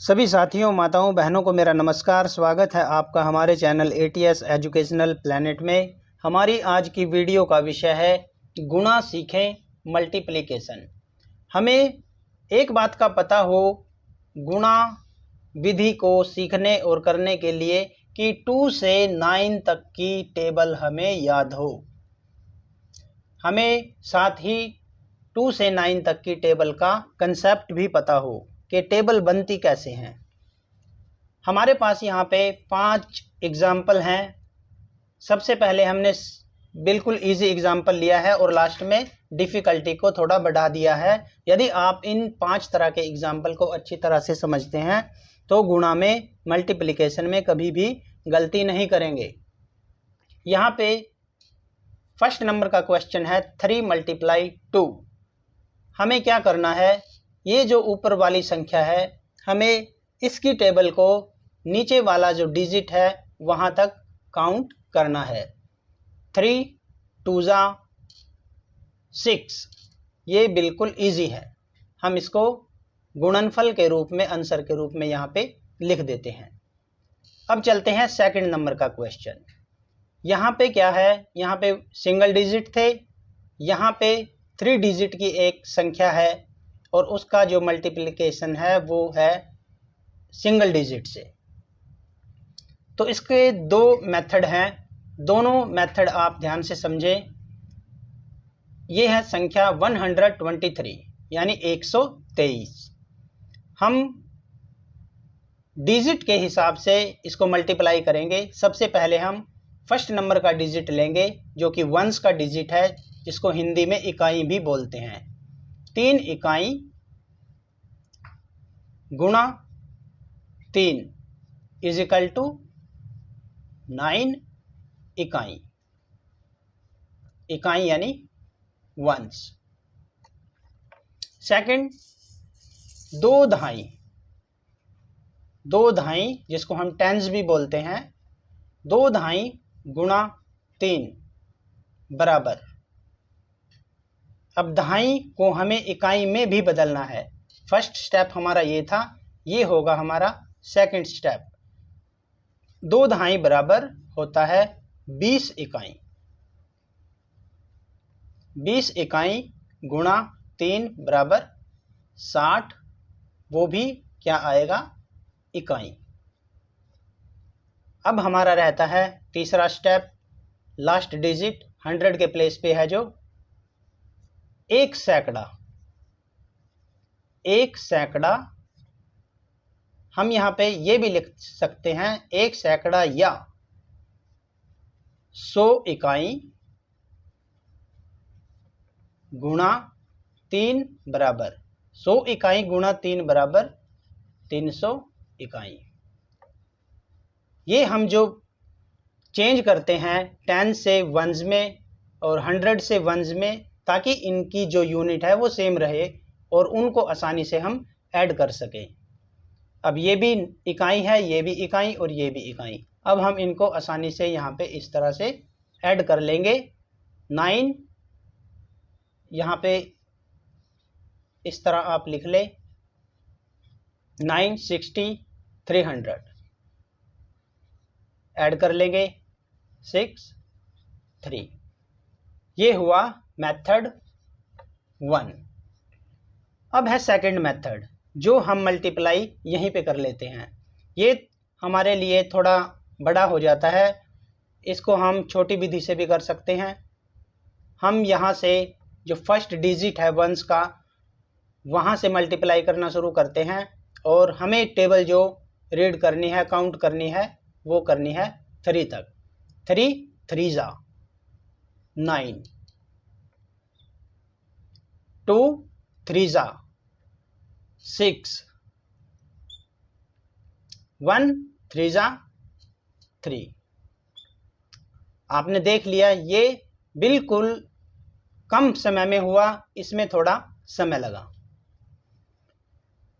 सभी साथियों, माताओं, बहनों को मेरा नमस्कार। स्वागत है आपका हमारे चैनल ATS एजुकेशनल प्लैनेट में। हमारी आज की वीडियो का विषय है गुणा सीखें मल्टीप्लिकेशन। हमें एक बात का पता हो गुणा विधि को सीखने और करने के लिए कि 2 से 9 तक की टेबल हमें याद हो। हमें साथ ही 2 से 9 तक की टेबल का कंसेप्ट भी पता हो कि टेबल बनती कैसे हैं। हमारे पास यहाँ पे 5 एग्जाम्पल हैं। सबसे पहले हमने बिल्कुल इजी एग्जाम्पल लिया है और लास्ट में डिफ़िकल्टी को थोड़ा बढ़ा दिया है। यदि आप इन 5 तरह के एग्जाम्पल को अच्छी तरह से समझते हैं तो गुणा में, मल्टीप्लिकेशन में कभी भी गलती नहीं करेंगे। यहाँ पे फर्स्ट नंबर का क्वेश्चन है 3 × 2। हमें क्या करना है, ये जो ऊपर वाली संख्या है हमें इसकी टेबल को नीचे वाला जो डिजिट है वहाँ तक काउंट करना है। 3 2 6। ये बिल्कुल इजी है। हम इसको गुणनफल के रूप में, आंसर के रूप में यहाँ पे लिख देते हैं। अब चलते हैं सेकंड नंबर का क्वेश्चन। यहाँ पे क्या है, यहाँ पे सिंगल डिजिट थे, यहाँ पे 3 डिजिट की एक संख्या है और उसका जो मल्टीप्लिकेशन है वो है सिंगल डिजिट से। तो इसके 2 मेथड हैं, दोनों मेथड आप ध्यान से समझें। ये है संख्या 123 यानी 123। हम डिजिट के हिसाब से इसको मल्टीप्लाई करेंगे। सबसे पहले हम फर्स्ट नंबर का डिजिट लेंगे जो कि वंस का डिजिट है, जिसको हिंदी में इकाई भी बोलते हैं। 3 इकाई गुणा 3 इज इक्वल टू 9 इकाई। इकाई यानी वंस। सेकंड 2 दहाई। 2 दहाई जिसको हम टेंस भी बोलते हैं। 2 दहाई गुणा 3 बराबर। अब दहाई को हमें इकाई में भी बदलना है। फर्स्ट स्टेप हमारा ये था, ये होगा हमारा सेकंड स्टेप। 2 दहाई बराबर होता है 20 इकाई। 20 इकाई गुणा 3 बराबर 60, वो भी क्या आएगा, इकाई। अब हमारा रहता है तीसरा स्टेप, लास्ट डिजिट 100 के प्लेस पे है जो 1 सैकड़ा। 1 सैकड़ा हम यहाँ पे ये भी लिख सकते हैं 1 सैकड़ा या 100 इकाई गुणा 3 बराबर 100 इकाई गुणा 3 बराबर 300 इकाई। ये हम जो चेंज करते हैं 10 से वंस में और 100 से वंस में, ताकि इनकी जो यूनिट है वो सेम रहे और उनको आसानी से हम ऐड कर सकें। अब ये भी इकाई है, ये भी इकाई और ये भी इकाई। अब हम इनको आसानी से यहाँ पे इस तरह से ऐड कर लेंगे। 9 यहाँ पे इस तरह आप लिख ले 9 60 300 ऐड कर लेंगे 6 3। ये हुआ मेथड 1। अब है सेकंड मेथड जो हम मल्टीप्लाई यहीं पे कर लेते हैं। ये हमारे लिए थोड़ा बड़ा हो जाता है, इसको हम छोटी विधि से भी कर सकते हैं। हम यहाँ से जो फर्स्ट डिजिट है वंस का, वहाँ से मल्टीप्लाई करना शुरू करते हैं और हमें टेबल जो रीड करनी है, काउंट करनी है, वो करनी है 3 तक। 3 3 9, 2 3 6, 1 3 3। आपने देख लिया, ये बिल्कुल कम समय में हुआ, इसमें थोड़ा समय लगा।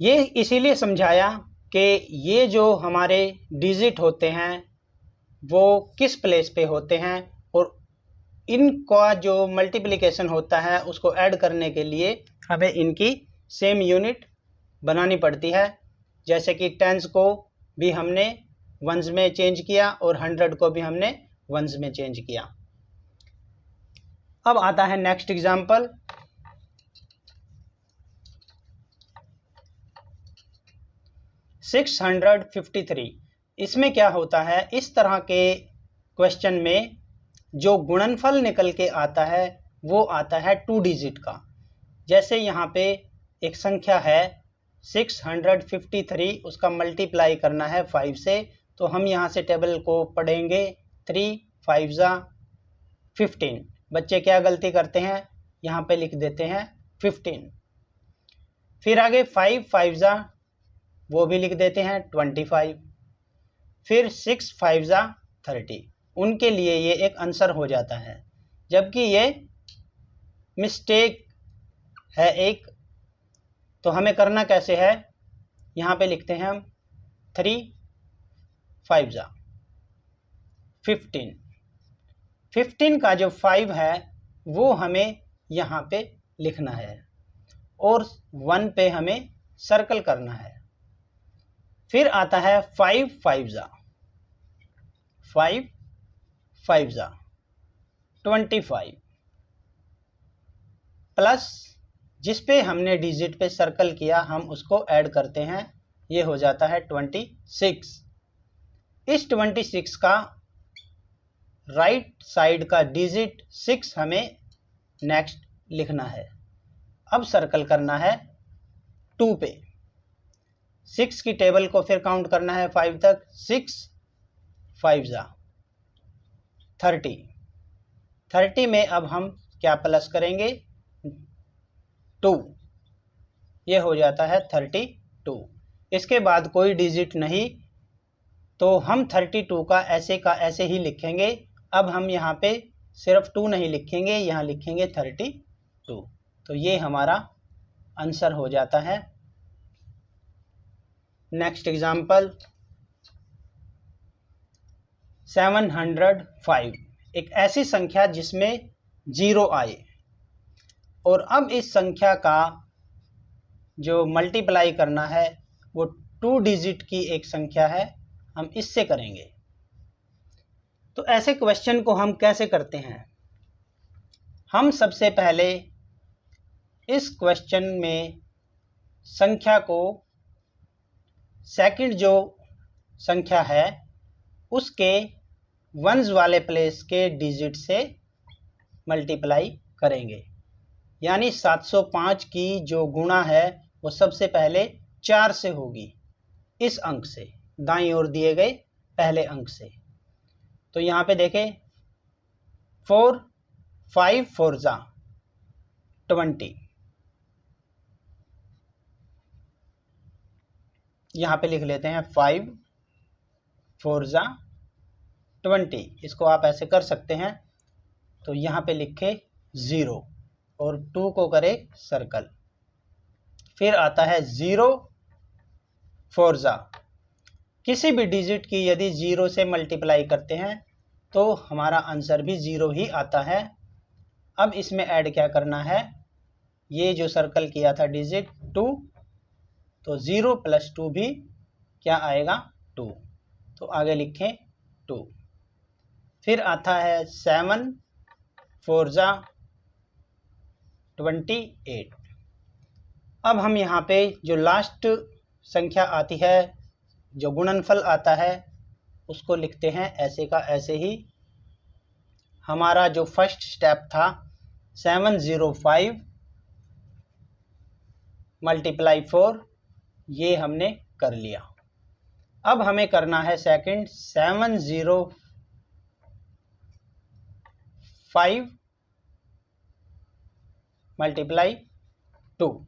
ये इसीलिए समझाया कि ये जो हमारे डिजिट होते हैं वो किस प्लेस पे होते हैं और इनका जो मल्टीप्लिकेशन होता है उसको ऐड करने के लिए हमें इनकी सेम यूनिट बनानी पड़ती है। जैसे कि 10s को भी हमने वंस में चेंज किया और 100 को भी हमने वंस में चेंज किया। अब आता है नेक्स्ट एग्जाम्पल। 653। इसमें क्या होता है, इस तरह के क्वेश्चन में जो गुणनफल निकल के आता है वो आता है 2 डिजिट का। जैसे यहाँ पे एक संख्या है 653, उसका मल्टीप्लाई करना है 5 से, तो हम यहाँ से टेबल को पढ़ेंगे 3 5 जा 15। बच्चे क्या गलती करते हैं, यहाँ पे लिख देते हैं 15। फिर आगे 5 5 जा वो भी लिख देते हैं 25। फिर 6 5 जा 30। उनके लिए ये एक आंसर हो जाता है, जबकि ये मिस्टेक है एक। तो हमें करना कैसे है, यहाँ पे लिखते हैं हम 3 5 जा 15। 15 का जो 5 है वो हमें यहाँ पे लिखना है और 1 पे हमें सर्कल करना है। फिर आता है 5 5 जा 5 5 जा 25 प्लस जिस पे हमने डिजिट पे सर्कल किया हम उसको ऐड करते हैं, ये हो जाता है 26। इस 26 का राइट साइड का डिजिट 6 हमें नेक्स्ट लिखना है। अब सर्कल करना है 2 पे। 6 की टेबल को फिर काउंट करना है 5 तक। 6 5 जा 30। 30 में अब हम क्या प्लस करेंगे, 2, ये हो जाता है 32। इसके बाद कोई डिजिट नहीं, तो हम 32 का ऐसे ही लिखेंगे। अब हम यहाँ पे सिर्फ 2 नहीं लिखेंगे, यहाँ लिखेंगे 32। तो ये हमारा आंसर हो जाता है। Next example 705। एक ऐसी संख्या जिसमें 0 आए, और अब इस संख्या का जो मल्टीप्लाई करना है वो 2 डिजिट की एक संख्या है, हम इससे करेंगे। तो ऐसे क्वेश्चन को हम कैसे करते हैं, हम सबसे पहले इस क्वेश्चन में संख्या को सेकंड जो संख्या है उसके वंस वाले प्लेस के डिजिट से मल्टीप्लाई करेंगे। यानी 705 की जो गुणा है वो सबसे पहले 4 से होगी, इस अंक से, दाईं ओर दिए गए पहले अंक से। तो यहाँ पे देखें 4 5 4 जा 20। यहाँ पे लिख लेते हैं 5 4 जा 20। इसको आप ऐसे कर सकते हैं, तो यहाँ पे लिखे 0 और 2 को करें सर्कल। फिर आता है 0 4 जा, किसी भी डिजिट की यदि 0 से मल्टीप्लाई करते हैं तो हमारा आंसर भी 0 ही आता है। अब इसमें ऐड क्या करना है, ये जो सर्कल किया था डिजिट 2, तो 0 प्लस 2 भी क्या आएगा 2, तो आगे लिखें 2। फिर आता है 7 4 जा 28। अब हम यहाँ पे जो लास्ट संख्या आती है, जो गुणनफल आता है, उसको लिखते हैं ऐसे का ऐसे ही। हमारा जो फर्स्ट स्टेप था 705 मल्टीप्लाई 4, ये हमने कर लिया। अब हमें करना है सेकंड 705 मल्टीप्लाई 2।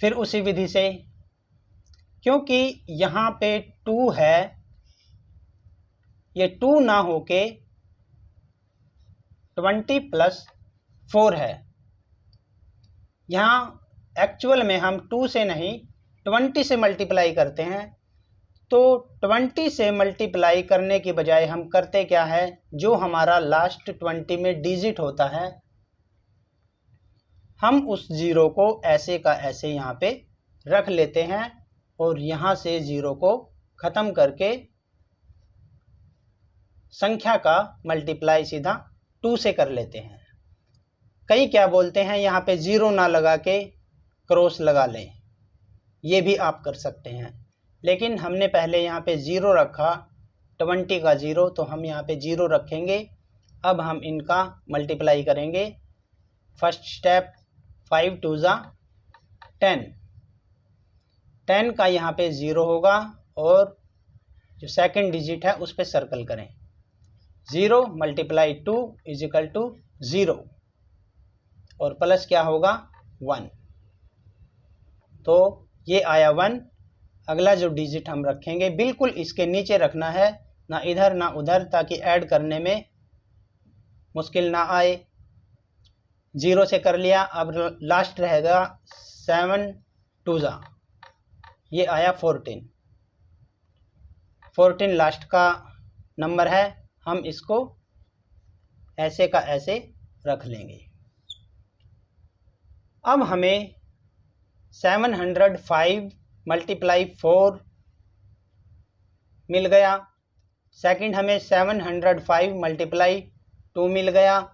फिर उसी विधि से, क्योंकि यहाँ पे 2 है, ये 2 ना होके 20 प्लस 4 है। यहाँ एक्चुअल में हम 2 से नहीं 20 से मल्टीप्लाई करते हैं, तो 20 से मल्टीप्लाई करने की बजाय हम करते क्या है, जो हमारा लास्ट 20 में डिजिट होता है हम उस 0 को ऐसे का ऐसे यहाँ पे रख लेते हैं और यहाँ से 0 को ख़त्म करके संख्या का मल्टीप्लाई सीधा 2 से कर लेते हैं। कई क्या बोलते हैं यहाँ पे 0 ना लगा के क्रॉस लगा लें, ये भी आप कर सकते हैं, लेकिन हमने पहले यहाँ पे 0 रखा, 20 का 0, तो हम यहाँ पे 0 रखेंगे। अब हम इनका मल्टीप्लाई करेंगे। फर्स्ट स्टेप 5 2 ज़ा 10, 10 का यहाँ पे 0 होगा और जो सेकंड डिजिट है उस पर सर्कल करें। 0 × 2 = 0 और प्लस क्या होगा 1, तो ये आया 1। अगला जो डिजिट हम रखेंगे बिल्कुल इसके नीचे रखना है, ना इधर ना उधर, ताकि ऐड करने में मुश्किल ना आए। 0 से कर लिया, अब लास्ट रहेगा 7 2 ज़ा, ये आया 14। 14 लास्ट का नंबर है, हम इसको ऐसे का ऐसे रख लेंगे। अब हमें 705 × 4 मिल गया। सेकंड हमें 705 × 2 मिल गया।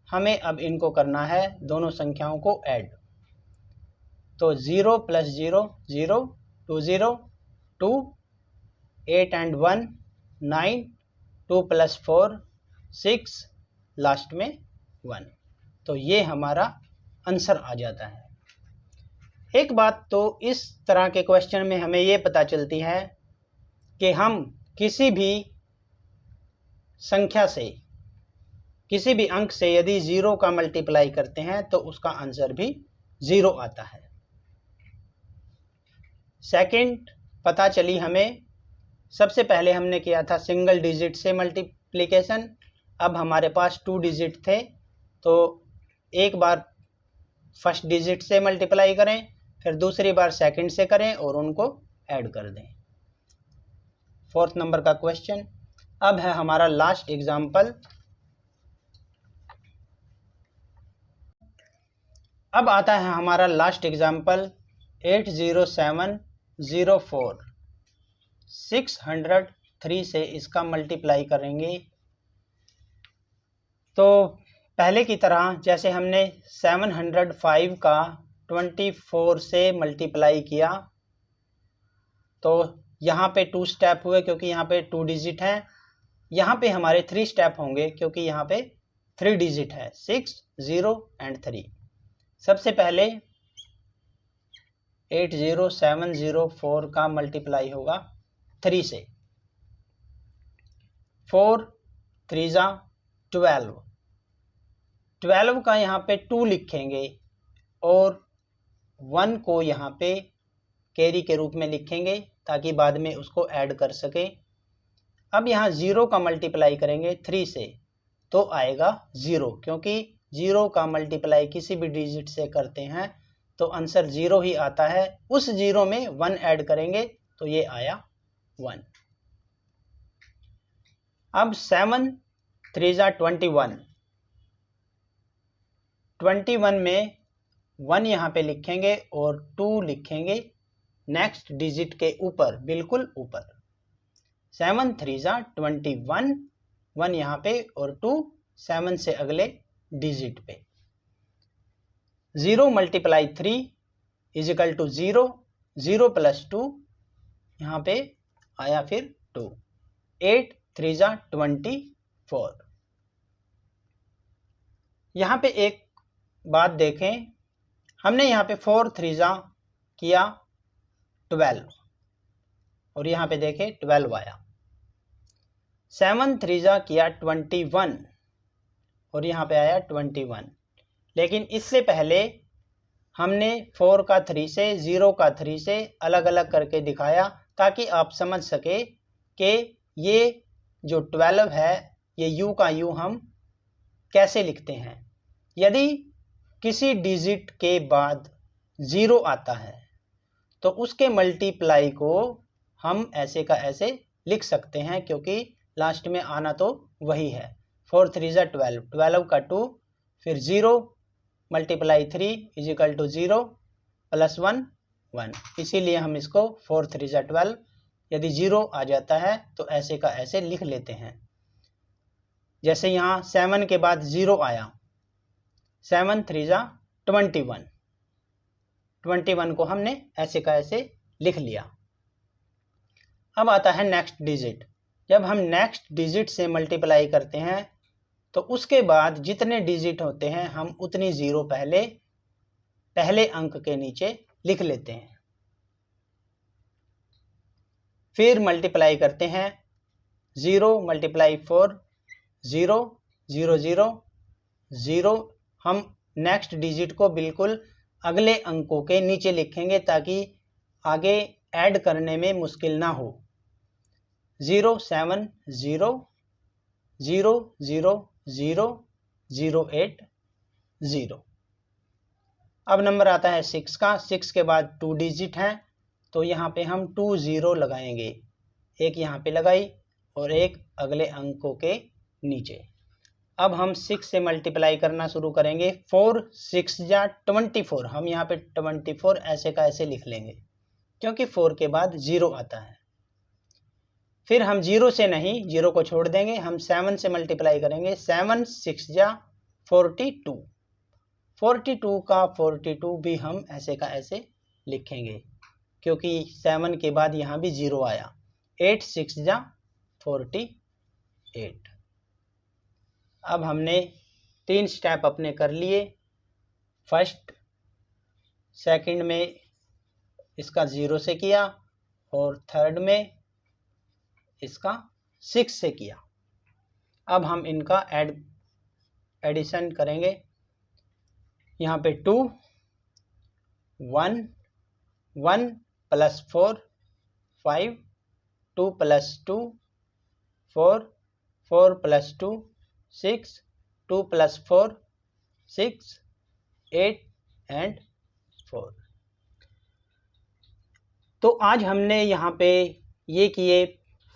हमें अब इनको करना है दोनों संख्याओं को ऐड। तो 0 + 0 0, 2 0 2, 8 and 1 9, 2 + 4 6, लास्ट में 1। तो ये हमारा आंसर आ जाता है। एक बात तो इस तरह के क्वेश्चन में हमें ये पता चलती है कि हम किसी भी संख्या से, किसी भी अंक से यदि 0 का मल्टीप्लाई करते हैं तो उसका आंसर भी 0 आता है। सेकंड पता चली हमें, सबसे पहले हमने किया था सिंगल डिजिट से मल्टीप्लिकेशन। अब हमारे पास 2 डिजिट थे, तो एक बार फर्स्ट डिजिट से मल्टीप्लाई करें, फिर दूसरी बार सेकंड से करें और उनको ऐड कर दें। 4th नंबर का क्वेश्चन अब है हमारा लास्ट एग्जाम्पल। अब आता है हमारा लास्ट एग्जाम्पल 80704, 603 से इसका मल्टीप्लाई करेंगे। तो पहले की तरह जैसे हमने 705 का 24 से मल्टीप्लाई किया, तो यहाँ पे 2 स्टेप हुए क्योंकि यहाँ पे 2 डिजिट हैं। यहाँ पे हमारे 3 स्टेप होंगे क्योंकि यहाँ पे 3 डिजिट है, 6 0 and 3। सबसे पहले 80704 का मल्टीप्लाई होगा 3 से। 4 3 ज़ा 12, 12 का यहाँ पे 2 लिखेंगे और 1 को यहाँ पे कैरी के रूप में लिखेंगे ताकि बाद में उसको ऐड कर सके। अब यहाँ 0 का मल्टीप्लाई करेंगे 3 से तो आएगा 0, क्योंकि 0 का मल्टीप्लाई किसी भी डिजिट से करते हैं तो आंसर 0 ही आता है। उस 0 में 1 ऐड करेंगे तो ये आया 1। अब 7 3 ज़ा 21, 21 में 1 यहाँ पे लिखेंगे और 2 लिखेंगे नेक्स्ट डिजिट के ऊपर, बिल्कुल ऊपर। 7 3 ज़ा 21, 1 यहाँ पे और 2 7 से अगले डिजिट पे। 0 × 3 = 0, 0 + 2 यहाँ पे आया फिर 2। 8 3 ज़ा 24। यहाँ पे एक बात देखें, हमने यहाँ पे 4 3 ज़ा किया 12 और यहाँ पे देखें 12 आया। 7 3 ज़ा किया 21 और यहाँ पे आया 21। लेकिन इससे पहले हमने 4 का 3 से, 0 का 3 से अलग अलग करके दिखाया ताकि आप समझ सके कि ये जो 12 है ये u का u हम कैसे लिखते हैं। यदि किसी डिजिट के बाद 0 आता है तो उसके मल्टीप्लाई को हम ऐसे का ऐसे लिख सकते हैं, क्योंकि लास्ट में आना तो वही है। 4 3 ज़ा 12, 12 का 2, फिर 0 × 3 = 0 + 1 1, इसीलिए हम इसको 4 3 जा 12, यदि 0 आ जाता है तो ऐसे का ऐसे लिख लेते हैं। जैसे यहाँ 7 के बाद 0 आया, 7 3 जा 21, 21 को हमने ऐसे का ऐसे लिख लिया। अब आता है नेक्स्ट डिजिट। जब हम नेक्स्ट डिजिट से मल्टीप्लाई करते हैं तो उसके बाद जितने डिजिट होते हैं हम उतनी ज़ीरो पहले अंक के नीचे लिख लेते हैं। फिर मल्टीप्लाई करते हैं, 0 × 4 0 0 0 0। हम नेक्स्ट डिजिट को बिल्कुल अगले अंकों के नीचे लिखेंगे ताकि आगे ऐड करने में मुश्किल ना हो। 0 7 0 0 0 0 0 8 0। अब नंबर आता है 6 का। 6 के बाद 2 डिजिट हैं तो यहाँ पे हम 2 0 लगाएंगे, एक यहाँ पे लगाई और एक अगले अंकों के नीचे। अब हम 6 से मल्टीप्लाई करना शुरू करेंगे। 4 6 जा 24, हम यहाँ पे 24 ऐसे का ऐसे लिख लेंगे क्योंकि 4 के बाद 0 आता है। फिर हम 0 से नहीं, 0 को छोड़ देंगे, हम 7 से मल्टीप्लाई करेंगे। 7 6 जा 42, 42 का 42 भी हम ऐसे का ऐसे लिखेंगे क्योंकि 7 के बाद यहाँ भी 0 आया। 8 6 जा 48। अब हमने 3 स्टेप अपने कर लिए। फर्स्ट सेकंड में इसका 0 से किया और थर्ड में इसका 6 से किया। अब हम इनका एडिशन करेंगे। यहाँ पे 2 1 1 + 4 5 2 + 2 4 4 + 2 6 2 + 4 6 8 एंड 4। तो आज हमने यहाँ पे ये किए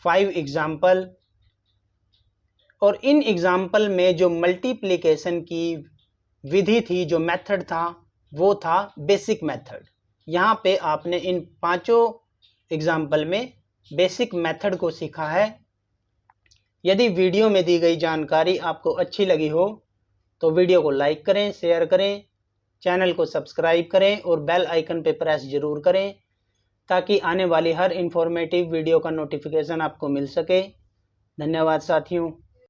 5 एग्जाम्पल, और इन एग्जाम्पल में जो मल्टीप्लिकेशन की विधि थी, जो मेथड था, वो था बेसिक मेथड। यहाँ पे आपने इन 5 एग्जाम्पल में बेसिक मेथड को सीखा है। यदि वीडियो में दी गई जानकारी आपको अच्छी लगी हो तो वीडियो को लाइक करें, शेयर करें, चैनल को सब्सक्राइब करें और बेल आइकन पे प्रेस ज़रूर करें ताकि आने वाली हर इंफॉर्मेटिव वीडियो का नोटिफिकेशन आपको मिल सके। धन्यवाद साथियों।